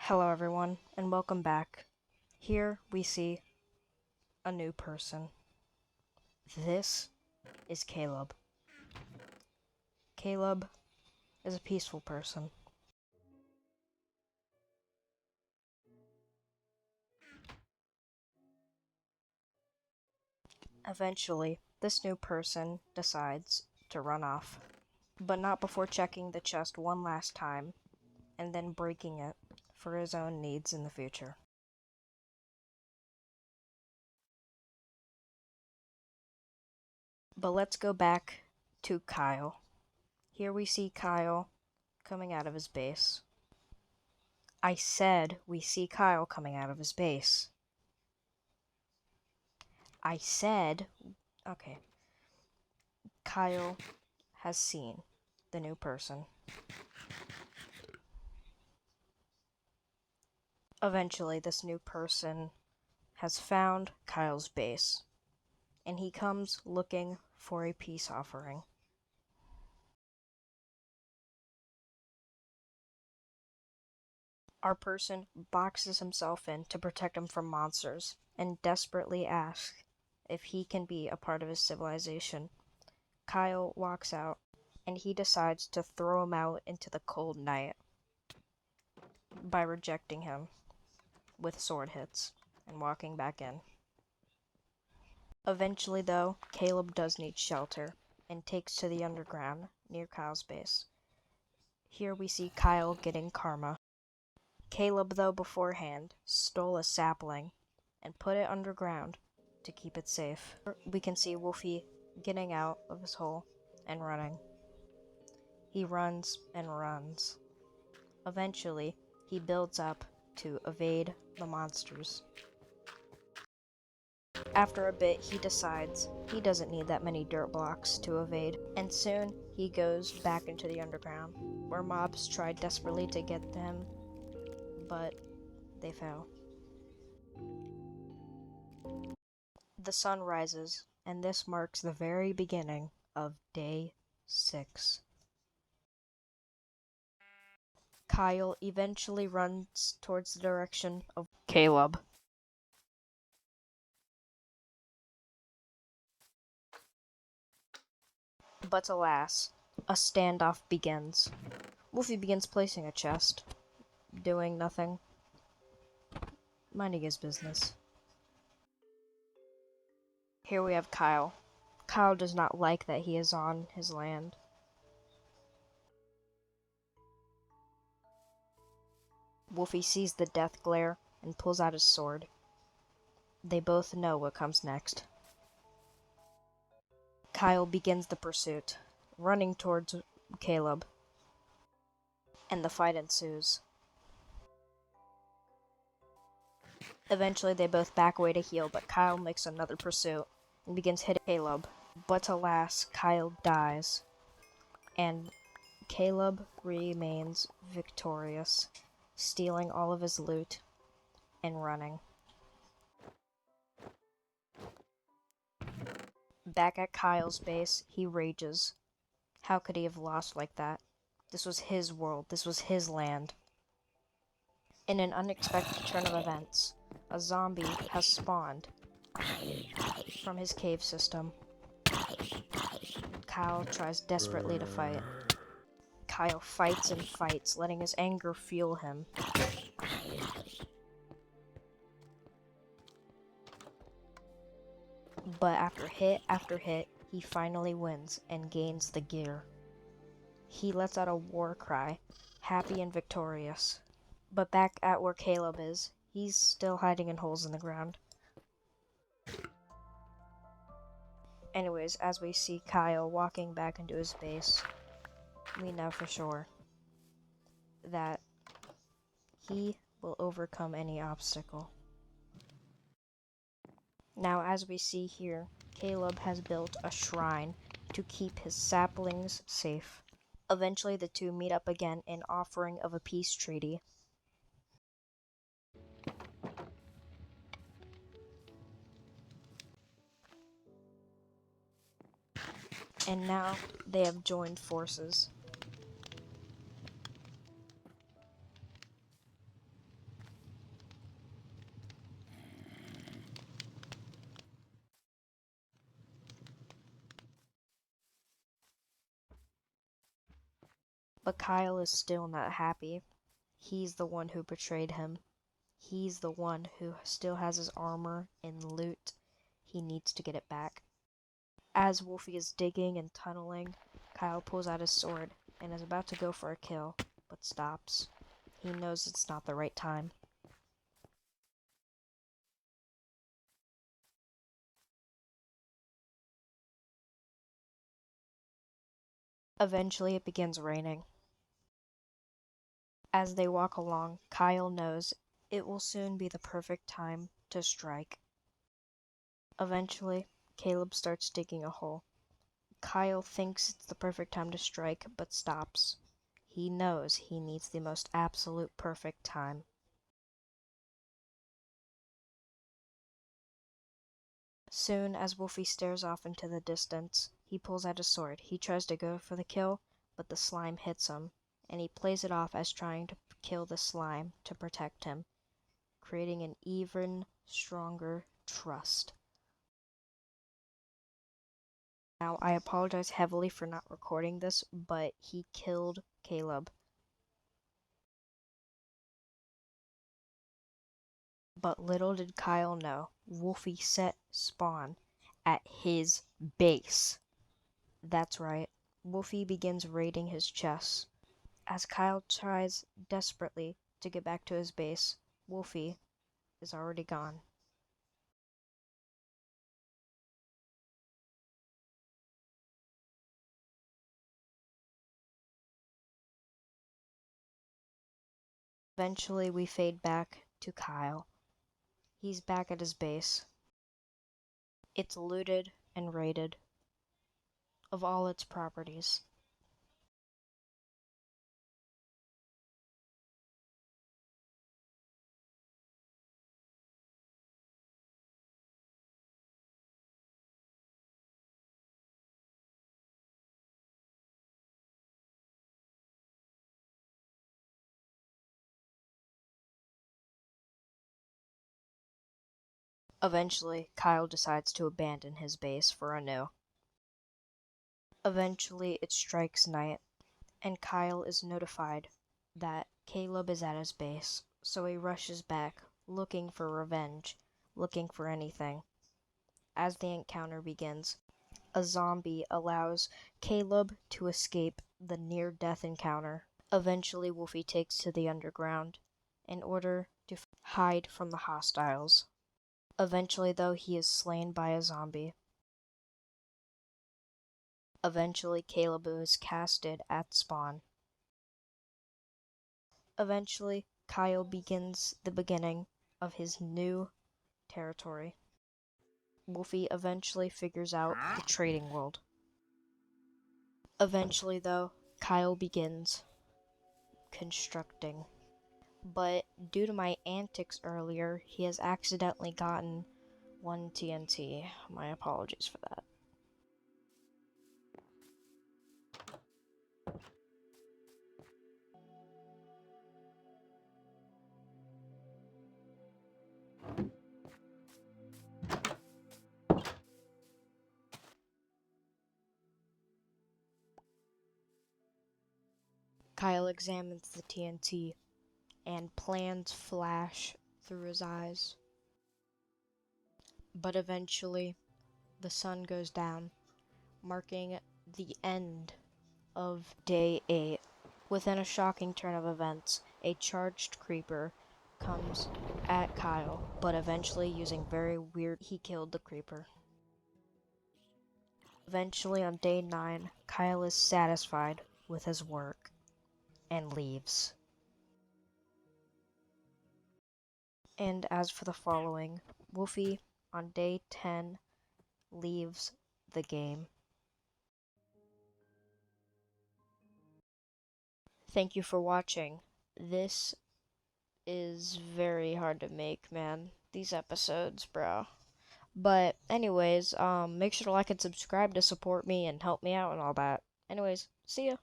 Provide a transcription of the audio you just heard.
Hello everyone, and welcome back. Here we see a new person. This is Caleb. Caleb is a peaceful person. Eventually, this new person decides to run off, but not before checking the chest one last time, and then breaking it for his own needs in the future. But let's go back to Kyle. Here we see Kyle coming out of his base. I said we see Kyle coming out of his base. I said, okay, Kyle has seen the new person. Eventually, this new person has found Kyle's base, and he comes looking for a peace offering. Our person boxes himself in to protect him from monsters, and desperately asks if he can be a part of his civilization. Kyle walks out, and he decides to throw him out into the cold night by rejecting him with sword hits and walking back in. Eventually, though, Caleb does need shelter and takes to the underground near Kyle's base. Here we see Kyle getting karma. Caleb, though, beforehand stole a sapling and put it underground to keep it safe. We can see Wolfie getting out of his hole and running. He runs and runs. Eventually, he builds up to evade the monsters. After a bit, he decides he doesn't need that many dirt blocks to evade, and soon he goes back into the underground, where mobs try desperately to get to him, but they fail. The sun rises, and this marks the very beginning of day 6. Kyle eventually runs towards the direction of Caleb. But alas, a standoff begins. Wolfie begins placing a chest, doing nothing, minding his business. Here we have Kyle. Kyle does not like that he is on his land. Wolfie sees the death glare and pulls out his sword. They both know what comes next. Kyle begins the pursuit, running towards Caleb, and the fight ensues. Eventually, they both back away to heal, but Kyle makes another pursuit and begins hitting Caleb. But alas, Kyle dies, and Caleb remains victorious, stealing all of his loot and running. Back at Kyle's base, he rages. How could he have lost like that? This was his world. This was his land. In an unexpected turn of events, a zombie has spawned from his cave system. Kyle tries desperately to fight. Kyle fights and fights, letting his anger fuel him. But after hit, he finally wins and gains the gear. He lets out a war cry, happy and victorious. But back at where Caleb is, he's still hiding in holes in the ground. Anyways, as we see Kyle walking back into his base, we know for sure that he will overcome any obstacle. Now, as we see here, Caleb has built a shrine to keep his saplings safe. Eventually, the two meet up again in offering of a peace treaty. And now they have joined forces. But Kyle is still not happy. He's the one who betrayed him. He's the one who still has his armor and loot. He needs to get it back. As Wolfie is digging and tunneling, Kyle pulls out his sword and is about to go for a kill, but stops. He knows it's not the right time. Eventually, it begins raining. As they walk along, Kyle knows it will soon be the perfect time to strike. Eventually, Caleb starts digging a hole. Kyle thinks it's the perfect time to strike, but stops. He knows he needs the most absolute perfect time. Soon, as Wolfie stares off into the distance, he pulls out his sword. He tries to go for the kill, but the slime hits him, and he plays it off as trying to kill the slime to protect him, creating an even stronger trust. Now, I apologize heavily for not recording this, but he killed Caleb. But little did Kyle know, Wolfie set spawn at his base. That's right, Wolfie begins raiding his chests. As Kyle tries desperately to get back to his base, Wolfie is already gone. Eventually, we fade back to Kyle. He's back at his base. It's looted and raided of all its properties. Eventually, Kyle decides to abandon his base for a new. Eventually, it strikes night, and Kyle is notified that Caleb is at his base, so he rushes back, looking for revenge, looking for anything. As the encounter begins, a zombie allows Caleb to escape the near-death encounter. Eventually, Wolfie takes to the underground in order to hide from the hostiles. Eventually, though, he is slain by a zombie. Eventually, Caleb is casted at spawn. Eventually, Kyle begins the beginning of his new territory. Wolfie eventually figures out the trading world. Eventually, though, Kyle begins constructing. But due to my antics earlier, he has accidentally gotten one TNT. My apologies for that. Kyle examines the TNT, and plans flash through his eyes. But eventually, the sun goes down, marking the end of day 8. Within a shocking turn of events, a charged creeper comes at Kyle, but eventually, using very weird, he killed the creeper. Eventually, on day 9, Kyle is satisfied with his work and leaves. And as for the following, Wolfie, on day 10, leaves the game. Thank you for watching. This is very hard to make, man. These episodes, bro. But anyways, make sure to like and subscribe to support me and help me out and all that. Anyways, see ya.